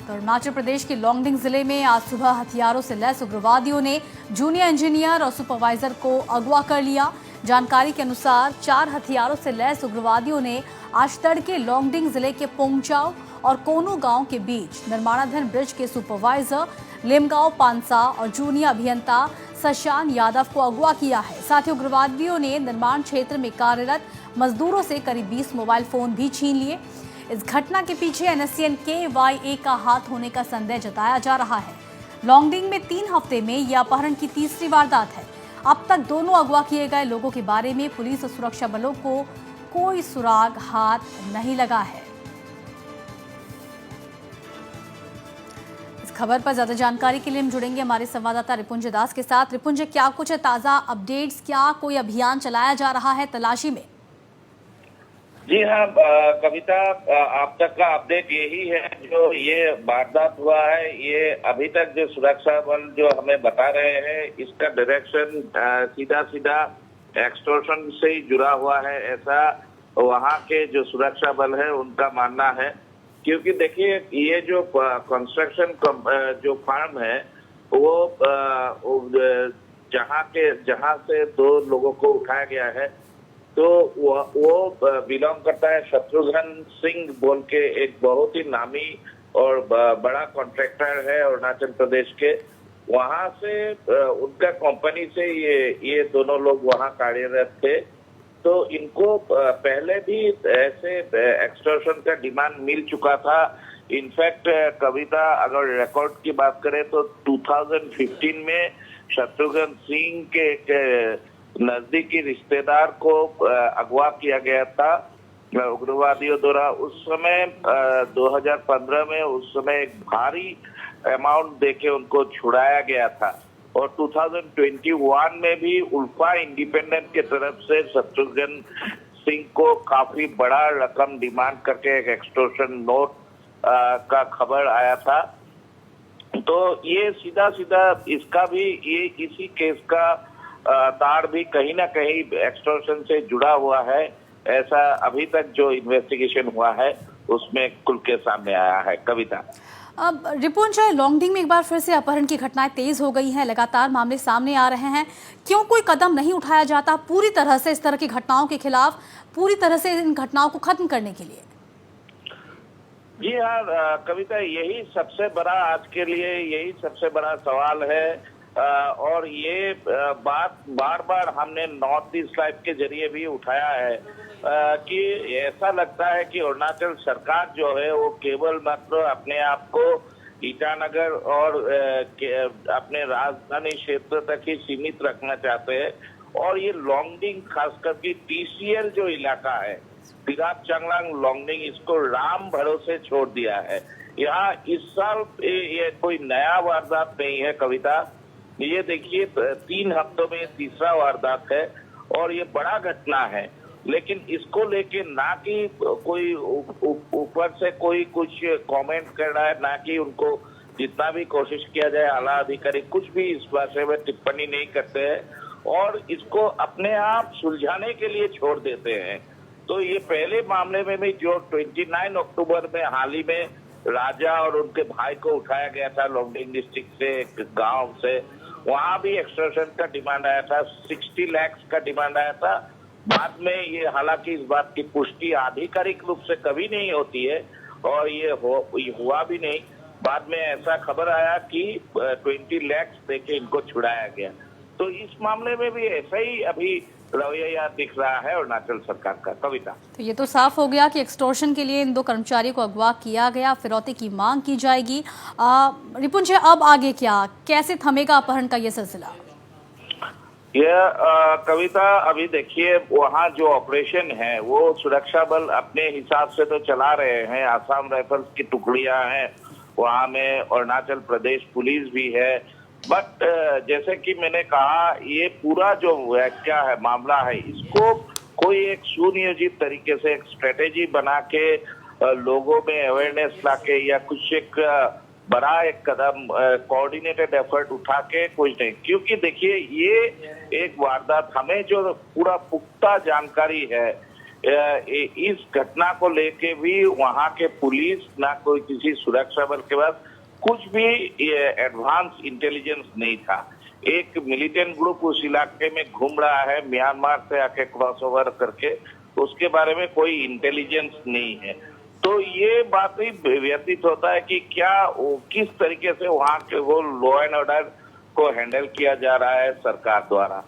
तो अरुणाचल प्रदेश के लोंगडिंग जिले में आज सुबह हथियारों से लैस उग्रवादियों ने जूनियर इंजीनियर और सुपरवाइजर को अगवा कर लिया। जानकारी के अनुसार 4 हथियारों से लैस उग्रवादियों ने आज तड़के लोंगडिंग जिले के पोंगचाओ और कोनू गांव के बीच निर्माणाधीन ब्रिज के सुपरवाइजर लेमगांव पांसा और जूनियर अभियंता शशान यादव को अगवा किया है। साथ ही उग्रवादियों ने निर्माण क्षेत्र में कार्यरत मजदूरों से करीब 20 मोबाइल फोन भी छीन लिए। इस घटना के पीछे NSCN KYA का हाथ होने का संदेह जताया जा रहा है। लोंगडिंग में 3 हफ्ते में यह अपहरण की तीसरी वारदात है। अब तक दोनों अगवा किए गए लोगों के बारे में पुलिस और सुरक्षा बलों को कोई सुराग हाथ नहीं लगा है। इस खबर पर ज्यादा जानकारी के लिए हम जुड़ेंगे हमारे संवाददाता रिपुंज दास के साथ। रिपुंज, क्या कुछ ताजा अपडेट्स, क्या कोई अभियान चलाया जा रहा है तलाशी में? जी हाँ कविता, आप तक का अपडेट यही है। जो ये वारदात हुआ है, ये अभी तक जो सुरक्षा बल जो हमें बता रहे हैं, इसका डायरेक्शन सीधा सीधा एक्सटॉर्शन से ही जुड़ा हुआ है, ऐसा वहाँ के जो सुरक्षा बल है उनका मानना है। क्योंकि देखिए, ये जो कंस्ट्रक्शन जो फार्म है वो जहाँ से 2 लोगों को उठाया गया है, तो वो बिलोंग करता है शत्रुघ्न सिंह बोल के एक बहुत ही नामी और बड़ा कॉन्ट्रैक्टर है अरुणाचल प्रदेश के। वहां से उनका कंपनी से ये दोनों लोग वहां कार्यरत थे। तो इनको पहले भी ऐसे एक्सटॉर्शन का डिमांड मिल चुका था। इनफैक्ट कविता, अगर रिकॉर्ड की बात करें तो 2015 में शत्रुघ्न सिंह के नजदीकी रिश्तेदार को अगवा किया गया था उग्रवादियों द्वारा। उस समय 2015 में उस समय एक भारी अमाउंट देके उनको छुड़ाया गया था। और 2021 में भी उल्फा इंडिपेंडेंट के तरफ से शत्रुघ्न सिंह को काफी बड़ा रकम डिमांड करके एक एक्सटॉर्शन नोट का खबर आया था। तो ये सीधा सीधा इसका भी ये इसी केस का तार भी कहीं ना कहीं एक्सटॉर्शन से जुड़ा हुआ है, ऐसा अभी तक जो इन्वेस्टिगेशन हुआ है उसमें खुल के सामने आया है। कविता, अब रिपुंज, लोंगडिंग में एक बार फिर से अपहरण की घटनाएं तेज हो गई हैं, लगातार मामले सामने आ रहे हैं। क्यों कोई कदम नहीं उठाया जाता पूरी तरह से इस तरह की घटनाओं के खिलाफ, पूरी तरह से इन घटनाओं को खत्म करने के लिए? जी हाँ कविता, यही सबसे बड़ा आज के लिए यही सबसे बड़ा सवाल है। और ये बात बार बार हमने नॉर्थ ईस्ट लाइव के जरिए भी उठाया है कि ऐसा लगता है कि अरुणाचल सरकार जो है वो केवल मात्र अपने आप को ईटानगर और अपने राजधानी क्षेत्र तक ही सीमित रखना चाहते हैं। और ये लोंगडिंग, खासकर की TCL जो इलाका है, तिराप चांगलांग लोंगडिंग, इसको राम भरोसे छोड़ दिया है। यहाँ इस साल ये कोई नया वारदात नहीं है कविता। ये देखिए, 3 हफ्तों में तीसरा वारदात है और ये बड़ा घटना है। लेकिन इसको लेके ना कि कोई ऊपर से कोई कुछ कमेंट कर रहा है, ना कि उनको जितना भी कोशिश किया जाए आला अधिकारी कुछ भी इस बारे में टिप्पणी नहीं करते हैं और इसको अपने आप सुलझाने के लिए छोड़ देते हैं। तो ये पहले मामले में भी जो 29 अक्टूबर में हाल ही में राजा और उनके भाई को उठाया गया था लोंगडिंग डिस्ट्रिक्ट से, एक गांव से, वहां भी एक्सटॉर्शन का डिमांड आया था, 60 लाख का डिमांड आया था। बाद में ये, हालांकि इस बात की पुष्टि आधिकारिक रूप से कभी नहीं होती है और ये हुआ भी नहीं। बाद में ऐसा खबर आया कि 20 लाख देके इनको छुड़ाया गया। तो इस मामले में भी ऐसा ही अभी रवैया दिख रहा है अरुणाचल सरकार का। कविता, तो ये तो साफ हो गया कि एक्सटॉर्शन के लिए इन 2 कर्मचारियों को अगवा किया गया, फिरौती की मांग की जाएगी। रिपुंज, अब आगे क्या, कैसे थमेगा अपहरण का ये सिलसिला? यह कविता, अभी देखिए, वहाँ जो ऑपरेशन है वो सुरक्षा बल अपने हिसाब से तो चला रहे हैं। आसाम राइफल्स की टुकड़ियां हैं, वहाँ में अरुणाचल प्रदेश पुलिस भी है। बट जैसे कि मैंने कहा, ये पूरा जो क्या है मामला है, इसको कोई एक सुनियोजित तरीके से एक स्ट्रेटेजी बना के लोगों में अवेयरनेस लाके या कुछ एक बड़ा एक कदम कोऑर्डिनेटेड एफर्ट उठा के कुछ नहीं। क्योंकि देखिए, ये एक वारदात, हमें जो पूरा पुख्ता जानकारी है इस घटना को लेके भी वहां के पुलिस ना कोई किसी सुरक्षा बल के पास कुछ भी एडवांस इंटेलिजेंस नहीं था। एक मिलिटेंट ग्रुप उस इलाके में घूम रहा है म्यांमार से आके क्रॉस ओवर करके, उसके बारे में कोई इंटेलिजेंस नहीं है। तो ये बात ही व्यतीत होता है कि क्या किस तरीके से वहाँ के वो लॉ एंड ऑर्डर को हैंडल किया जा रहा है सरकार द्वारा।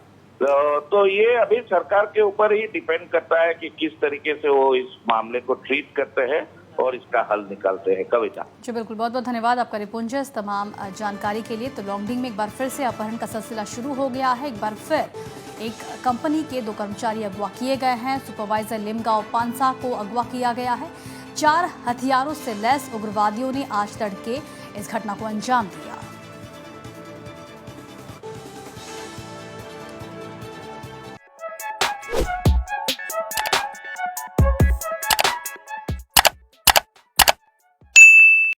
तो ये अभी सरकार के ऊपर ही डिपेंड करता है कि किस तरीके से वो इस मामले को ट्रीट करते हैं और इसका हल निकालते हैं। कविता जी बिल्कुल, बहुत बहुत धन्यवाद आपका रिपुंजय इस तमाम जानकारी के लिए। तो लॉन्गडिंग में एक बार फिर से अपहरण का सिलसिला शुरू हो गया है। एक बार फिर एक कंपनी के 2 कर्मचारी अगवा किए गए हैं। सुपरवाइजर लिमगांव पांसा को अगवा किया गया है। 4 हथियारों से लैस उग्रवादियों ने आज तड़के इस घटना को अंजाम दिया।